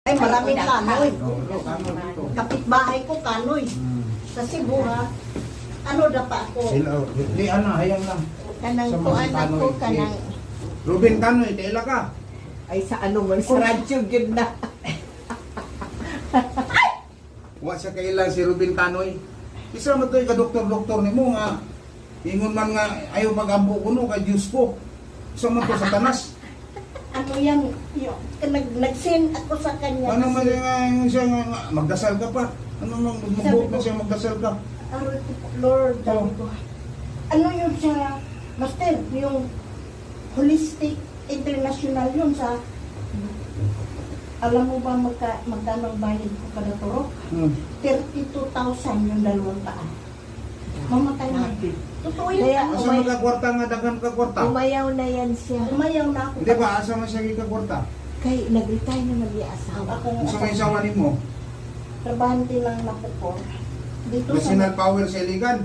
Ay, maraming kanoy. Oo, kanoy dito. Kapitbahay ko kanoy. Sa Cebu ha. Ano na pa ako? Hello. Di ano, hayang lang. Kanang Sa mga kuan ako kanoy, kanang Ruben Kanoy, taila ka. ay sa ano man sa radyo gyud na. Wa siya kailan si Ruben Kanoy. Isa man to ka doktor-doktor nimo nga ingon man nga ayaw mag-ambo kuno kay Diyos ko. Isa man to sa tanas. Ano yan? Nag-send ako sa kanya. Ano man kasi, nga siya nga magdasal ka pa. Ano man magbuot na siya magdasal ka. Lord, sabi ko, ano yun siya, Master, yung holistic international yun sa, alam mo ba magkano ang bayad ko kada turo? 32,000 yung 2 taon. Mamatay na. Totoo yun. Kaya, Asa man ka kwarta nga daghan ka kwarta? Umayaw na yan siya. Umayaw na ako. Hindi ba asa man siya ka kwarta? Kay nag-retire na mag-iasawa. Ako Gusto may isawa nimo. trabahante lang na po. Dito sa National power sa iligan.